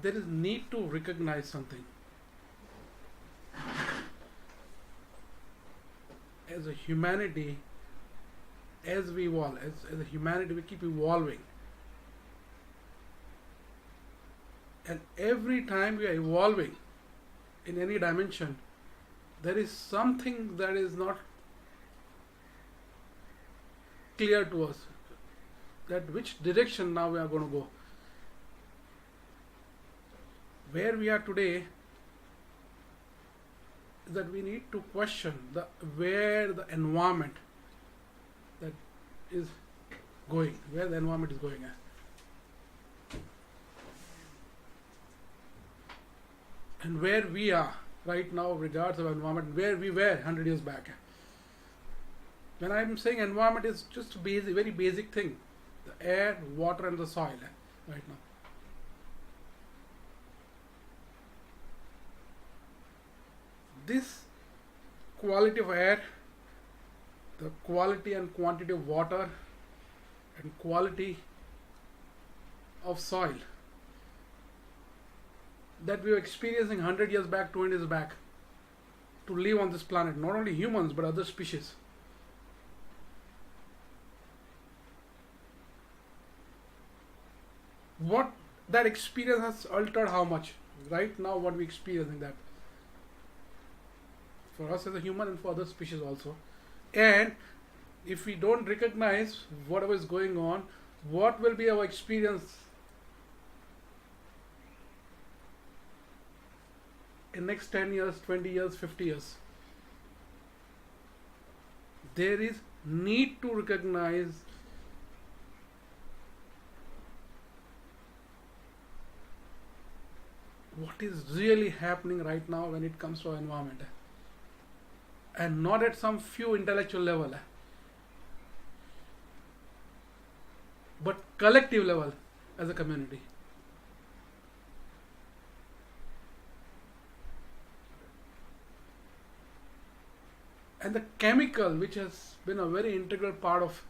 There is need to recognize something. As a humanity, as we evolve, as a humanity, we keep evolving. And every time we are evolving in any dimension, there is something that is not clear to us, that which direction now we are going to go. Where we are today is that we need to question where the environment that is going, where the environment is going at. And where we are right now regards our environment, where we were 100 years back. When I'm saying environment, is just a basic, very basic thing. The air, water and the soil right now. This quality of air, the quality and quantity of water and quality of soil that we were experiencing 100 years back, 200 years back, to live on this planet, not only humans but other species. What that experience has altered how much? Right now what we experiencing that. For us as a human and for other species also. And if we don't recognize whatever is going on, what will be our experience in next 10 years, 20 years, 50 years? There is need to recognize what is really happening right now when it comes to our environment. And not at some few intellectual level, but collective level as a community. And the chemical, which has been a very integral part of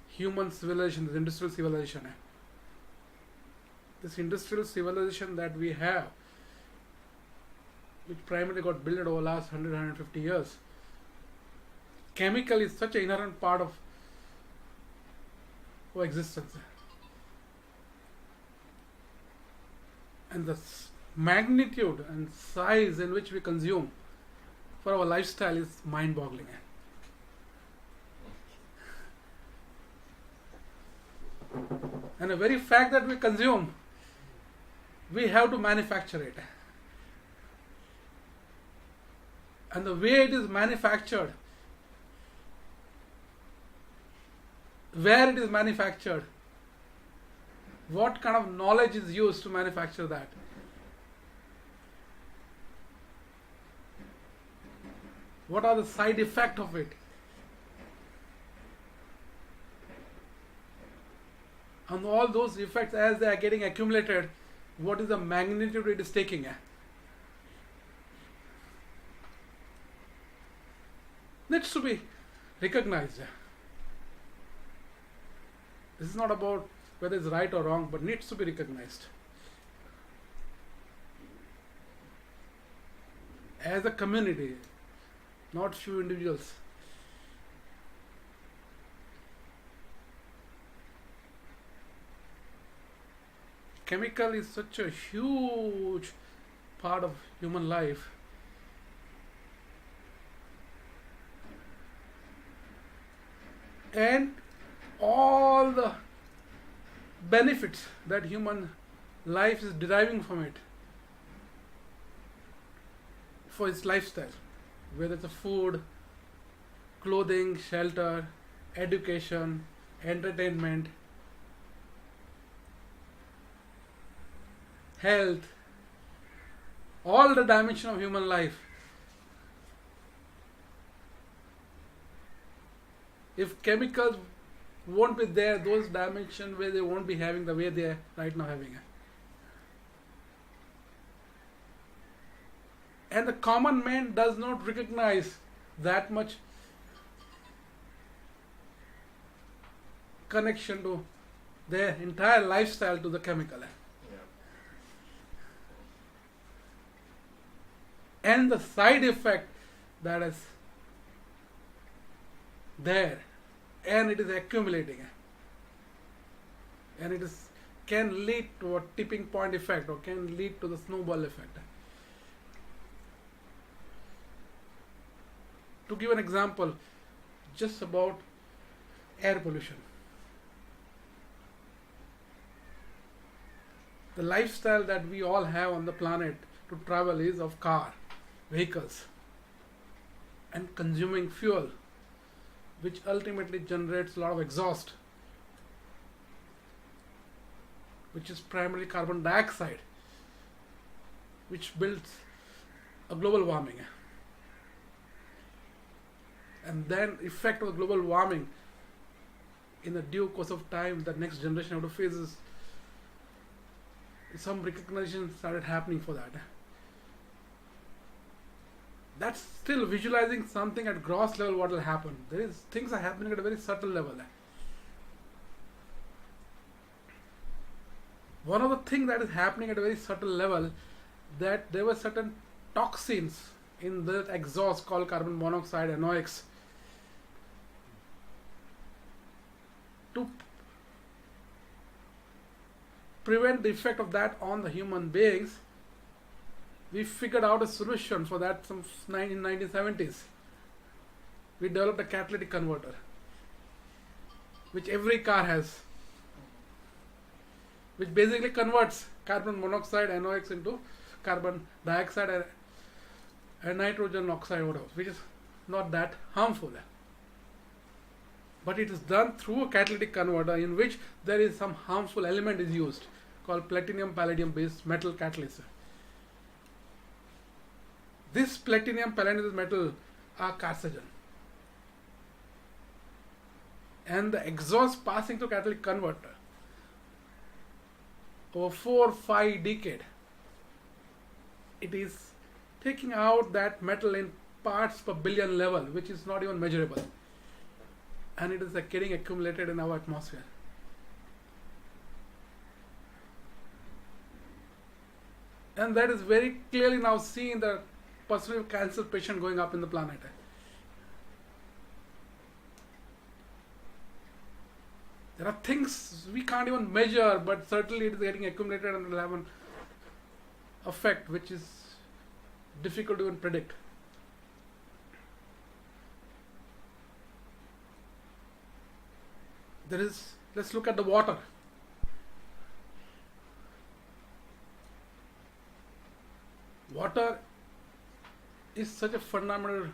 human civilization, this industrial civilization. This industrial civilization that we have, which primarily got built over the last 100-150 years. Chemical is such an inherent part of our existence. And the magnitude and size in which we consume for our lifestyle is mind-boggling. And the very fact that we consume, we have to manufacture it. And the way it is manufactured, where it is manufactured, what kind of knowledge is used to manufacture that. What are the side effects of it? And all those effects, as they are getting accumulated, what is the magnitude it is taking? Needs to be recognized. This is not about whether it's right or wrong, but needs to be recognized. As a community, not few individuals. Chemical is such a huge part of human life. And all the benefits that human life is deriving from it for its lifestyle, whether it's a food, clothing, shelter, education, entertainment, health, all the dimensions of human life. If chemicals won't be there, those dimensions where they won't be having the way they are right now having it. And the common man does not recognize that much connection to their entire lifestyle to the chemical. And the side effect that is there, and it is accumulating, and it is can lead to a tipping point effect, or can lead to the snowball effect. To give an example, just about air pollution. The lifestyle that we all have on the planet to travel is of car, vehicles, and consuming fuel, which ultimately generates a lot of exhaust, which is primarily carbon dioxide, which builds a global warming. And then effect of global warming in the due course of time, the next generation have to face is some recognition started happening for that. That's still visualizing something at gross level what will happen. There is things are happening at a very subtle level. One of the things that is happening at a very subtle level, that there were certain toxins in the exhaust called carbon monoxide, NOx. To prevent the effect of that on the human beings, we figured out a solution for that in 1970s. We developed a catalytic converter, which every car has, which basically converts carbon monoxide, NOx into carbon dioxide and nitrogen oxide, whatever, which is not that harmful. But it is done through a catalytic converter in which there is some harmful element is used called platinum palladium based metal catalyst. This platinum palladium metal are carcinogen, and the exhaust passing through catalytic converter over 4 or 5 decades, it is taking out that metal in parts per billion level, which is not even measurable, and it is getting accumulated in our atmosphere. And that is very clearly now seen the percentage of cancer patient going up in the planet. There are things we can't even measure, but certainly it is getting accumulated and will have an effect which is difficult to even predict. Let's look at the water. Water is such a fundamental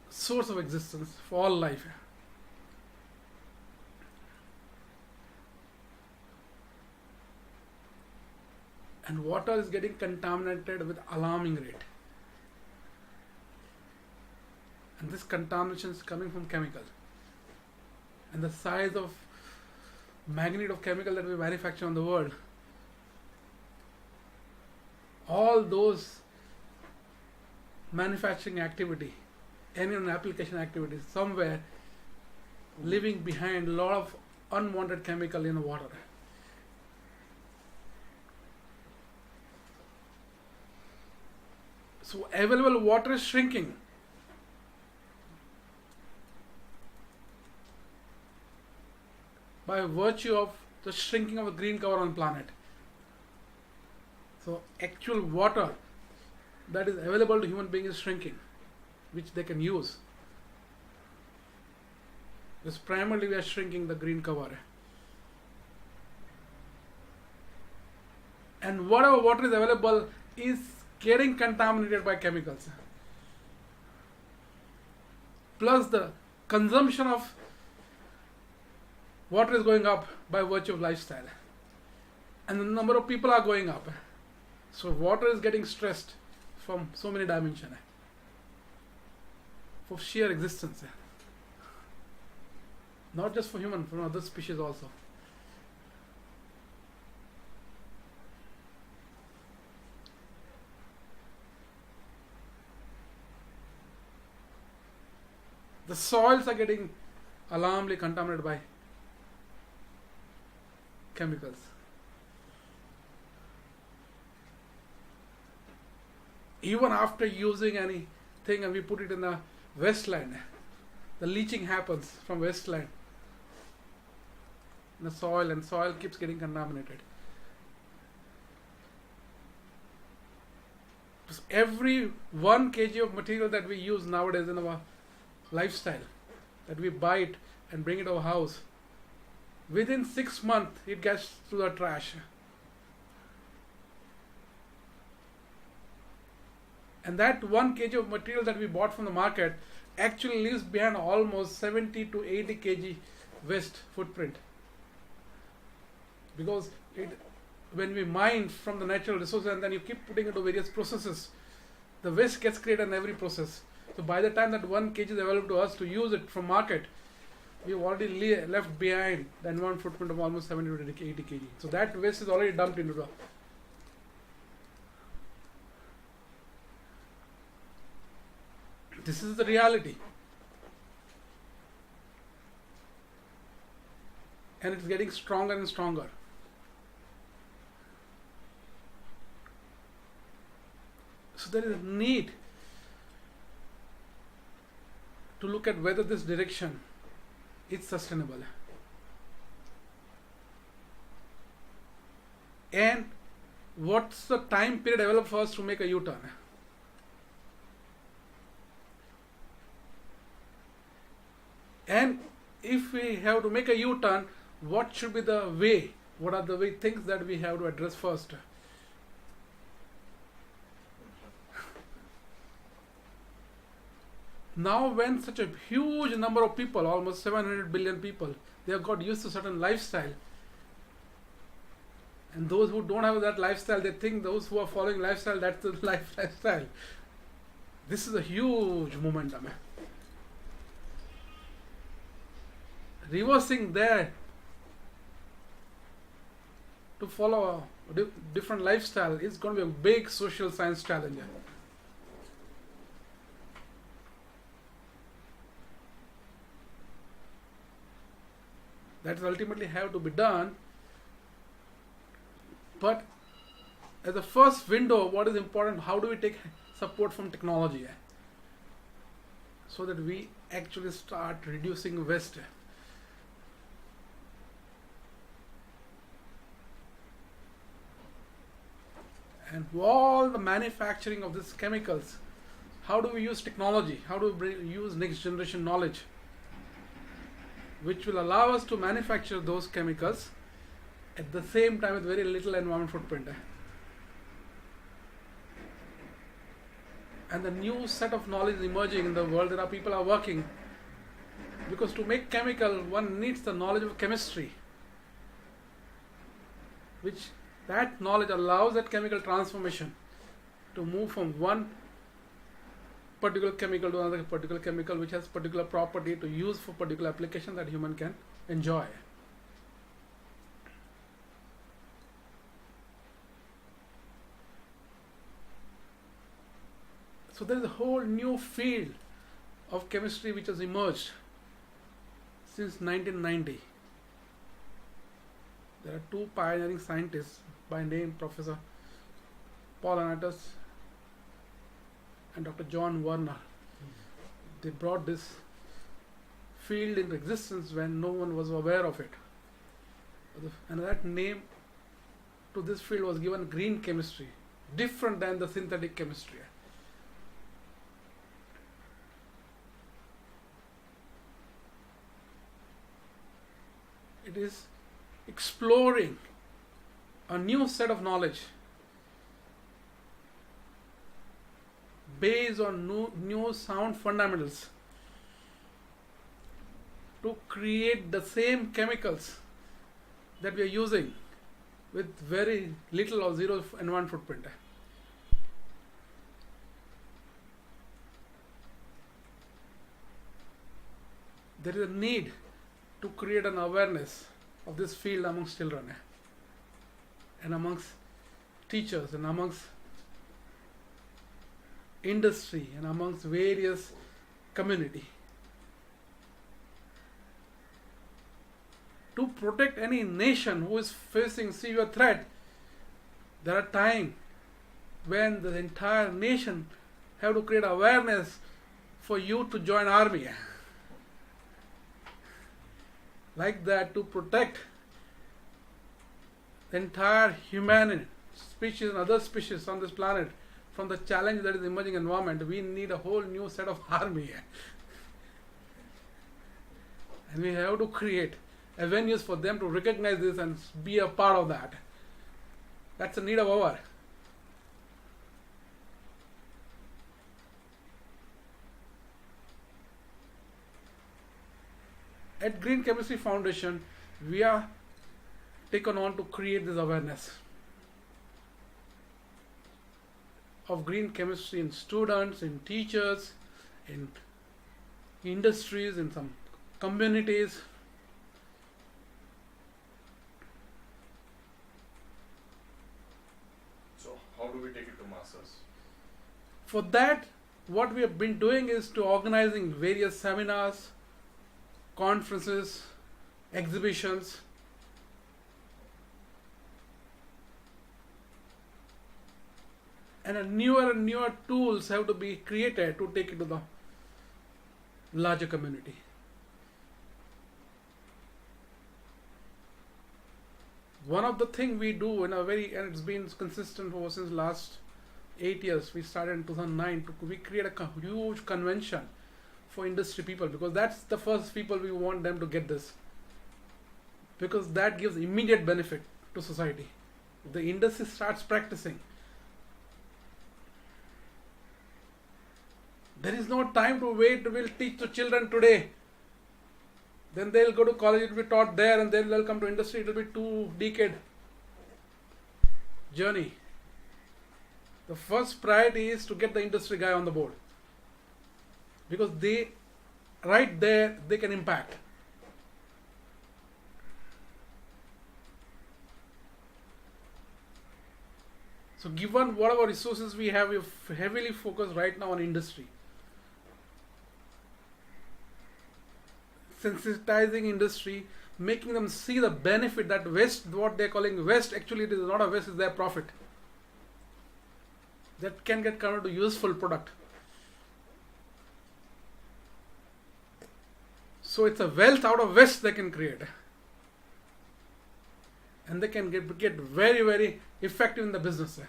source of existence for all life. And water is getting contaminated with alarming rate. And this contamination is coming from chemicals. And the size of magnitude of chemical that we manufacture on the world, all those manufacturing activity, any application activity, somewhere leaving behind a lot of unwanted chemical in the water. So available water is shrinking. By virtue of the shrinking of the green cover on the planet. So actual water that is available to human beings is shrinking, which they can use. Because primarily we are shrinking the green cover. And whatever water is available is getting contaminated by chemicals. Plus the consumption of water is going up by virtue of lifestyle. And the number of people are going up. So water is getting stressed from so many dimensions for sheer existence. Not just for human, for other species also. The soils are getting alarmingly contaminated by chemicals. Even after using anything and we put it in the wasteland, the leaching happens from wasteland in the soil, and soil keeps getting contaminated. So every 1 kg of material that we use nowadays in our lifestyle, that we buy it and bring it to our house, within 6 months it gets to the trash. And that 1 kg of material that we bought from the market actually leaves behind almost 70 to 80 kg waste footprint. Because when we mine from the natural resources and then you keep putting it into various processes, the waste gets created in every process. So by the time that 1 kg is available to us to use it from market, we've already left behind the environmental footprint of almost 70 to 80 kg. So that waste is already dumped into the. This is the reality. And it's getting stronger and stronger. So there is a need to look at whether this direction is sustainable. And what's the time period available for us to make a U-turn? And if we have to make a U-turn, what should be the way? What are the things that we have to address first? Now when such a huge number of people, almost 700 billion people, they have got used to certain lifestyle. And those who don't have that lifestyle, they think those who are following lifestyle, that's the lifestyle. This is a huge momentum. Reversing there to follow a different lifestyle is going to be a big social science challenge. That will ultimately have to be done. But as a first window, what is important, how do we take support from technology so that we actually start reducing waste? And all the manufacturing of these chemicals, how do we use technology? How do we use next generation knowledge, which will allow us to manufacture those chemicals at the same time with very little environmental footprint? And the new set of knowledge is emerging in the world. There are people are working, because to make chemical, one needs the knowledge of chemistry, which that knowledge allows that chemical transformation to move from one particular chemical to another particular chemical, which has particular property to use for particular application that human can enjoy. So there is a whole new field of chemistry which has emerged since 1990. There are two pioneering scientists by name Professor Paul Anatus and Dr. John Werner. They brought this field into existence when no one was aware of it. And that name to this field was given green chemistry, different than the synthetic chemistry. It is exploring a new set of knowledge based on new sound fundamentals to create the same chemicals that we are using with very little or zero environmental footprint. There is a need to create an awareness of this field amongst children and amongst teachers and amongst industry and amongst various community. To protect any nation who is facing severe threat, there are times when the entire nation have to create awareness for you to join army. Like that, to protect the entire human species and other species on this planet from the challenge that is emerging environment, we need a whole new set of army. And we have to create avenues for them to recognize this and be a part of that. That's a need of our. At Green Chemistry Foundation, we are taken on to create this awareness of green chemistry in students, in teachers, in industries, in some communities. So how do we take it to masses? For that, what we have been doing is to organizing various seminars, conferences, exhibitions. And newer and newer tools have to be created to take it to the larger community. One of the things we do and it's been consistent for since last 8 years, we started in 2009, we create a huge convention for industry people, because that's the first people we want them to get this, because that gives immediate benefit to society. If the industry starts practicing, there is no time to wait. We'll teach the children today, then they'll go to college, it will be taught there, and then they'll come to industry. It will be 2-decade journey. The first priority is to get the industry guy on the board, because they, right there, they can impact. So given whatever resources we have, we've heavily focused right now on industry. Sensitizing industry, making them see the benefit that waste, what they're calling waste, actually it is not a waste, it's their profit. That can get converted to useful product. So it's a wealth out of waste they can create. And they can get very, very effective in the business,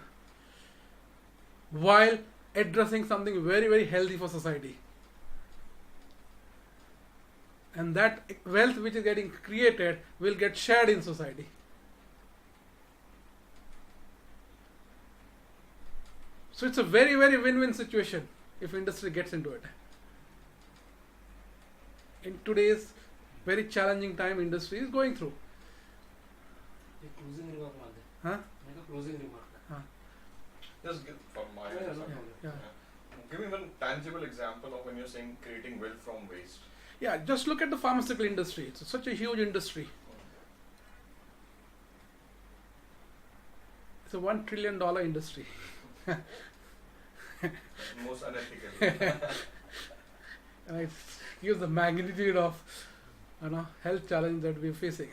while addressing something very, very healthy for society. And that wealth which is getting created will get shared in society. So it's a very, very win-win situation if industry gets into it. In today's very challenging time industry is going through. Closing remark, Huh? make a closing remark. Just give from my Yeah. Give me one tangible example of when you're saying creating wealth from waste. Yeah, just look at the pharmaceutical industry. It's such a huge industry. It's a $1 trillion industry. Most unethical. And it gives the magnitude of health challenge that we're facing.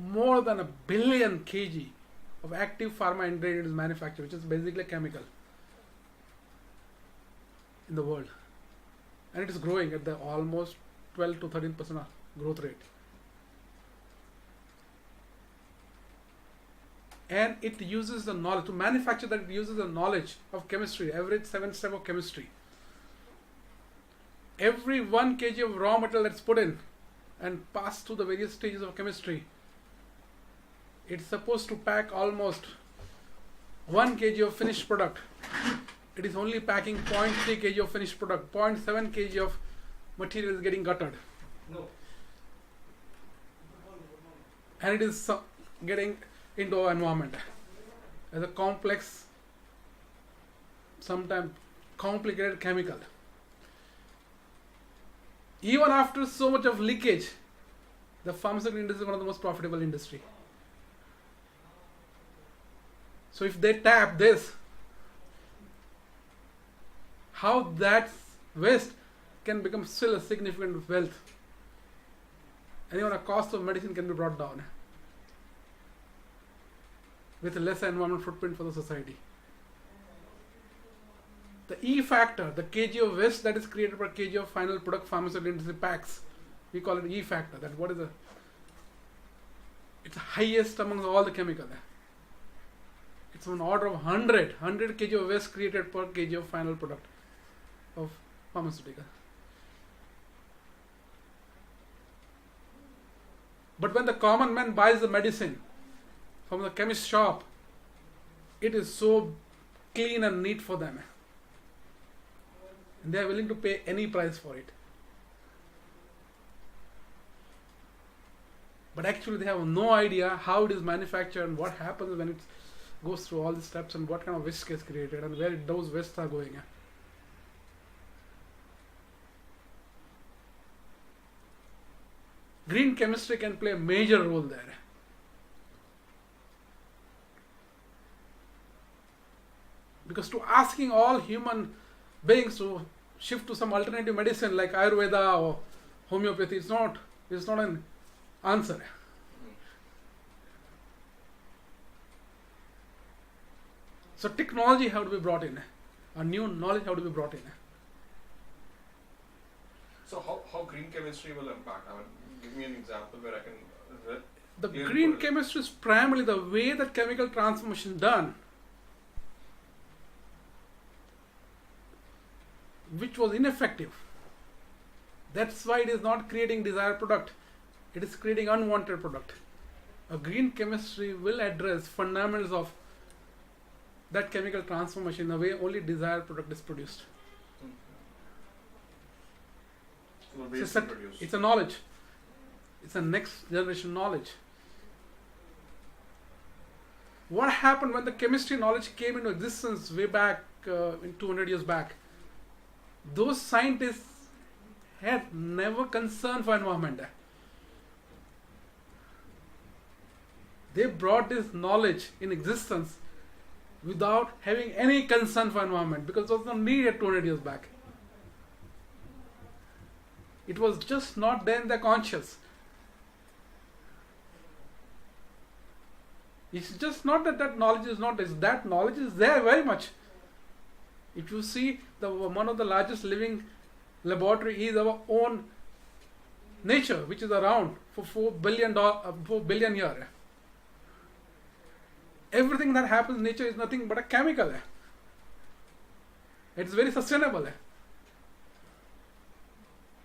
More than 1 billion kg of active pharma ingredient is manufactured, which is basically chemical, in the world. And it is growing at the almost 12 to 13% growth rate. And it uses the knowledge to manufacture that. It uses the knowledge of chemistry, average 7 steps of chemistry. Every 1 kg of raw material that's put in and passed through the various stages of chemistry, it's supposed to pack almost 1 kg of finished product. It is only packing 0.3 kg of finished product. 0.7 kg of material is getting gutted. No. And it is getting into our environment as a complex, sometimes complicated chemical. Even after so much of leakage, the pharmaceutical industry is one of the most profitable industry. So if they tap this, how that waste can become still a significant wealth and even the cost of medicine can be brought down with a less environmental footprint for the society. The E factor, the kg of waste that is created per kg of final product pharmaceutical industry packs, we call it E factor. That what is the? It's the highest among all the chemicals. It's on order of 100 kg of waste created per kg of final product of pharmaceutical. But when the common man buys the medicine from the chemist shop, it is so clean and neat for them. And they are willing to pay any price for it. But actually they have no idea how it is manufactured and what happens when it goes through all the steps and what kind of waste gets created and where those wastes are going. Green chemistry can play a major role there. Because to asking all human beings to shift to some alternative medicine like Ayurveda or homeopathy, it's not an answer. So technology have to be brought in. A new knowledge have to be brought in. So how green chemistry will impact? I mean, give me an example where I can... The green chemistry is primarily the way that chemical transformation is done, which was ineffective. That's why it is not creating desired product. It is creating unwanted product. A green chemistry will address fundamentals of that chemical transformation in a way only desired product is produced. It's a knowledge. It's a next generation knowledge. What happened when the chemistry knowledge came into existence way back in 200 years back? Those scientists had never concern for environment. They brought this knowledge in existence without having any concern for environment because it was not needed 200 years back. It was just not there in their conscious. It's just not that knowledge is not there. That knowledge is there very much. If you see, one of the largest living laboratory is our own nature, which is around for 4 billion years. Everything that happens in nature is nothing but a chemical. It's very sustainable.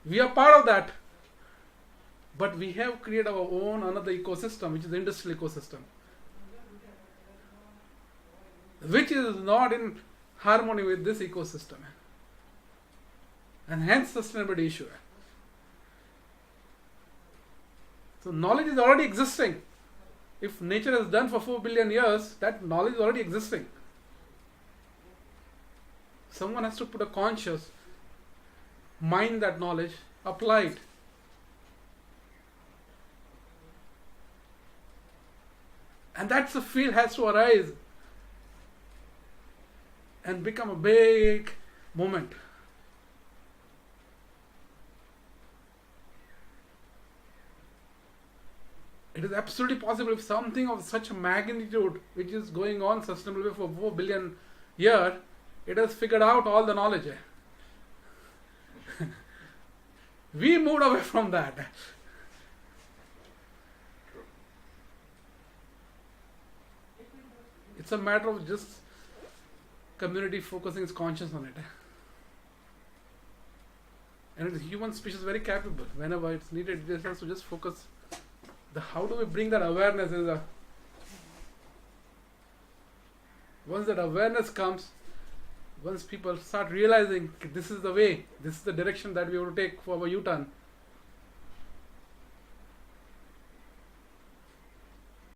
We are part of that. But we have created our own another ecosystem, which is the industrial ecosystem, which is not in harmony with this ecosystem. And hence sustainability issue. So knowledge is already existing. If nature is done for 4 billion years, that knowledge is already existing. Someone has to put a conscious mind that knowledge, apply it. And that's the field has to arise and become a big moment. It is absolutely possible if something of such a magnitude, which is going on sustainably for 4 billion years, it has figured out all the knowledge. We moved away from that. It's a matter of just community focusing its conscience on it. And the human species is very capable. Whenever it's needed, it has to just focus. How do we bring that awareness? Once that awareness comes, once people start realizing this is the way, this is the direction that we have to take for our U-turn,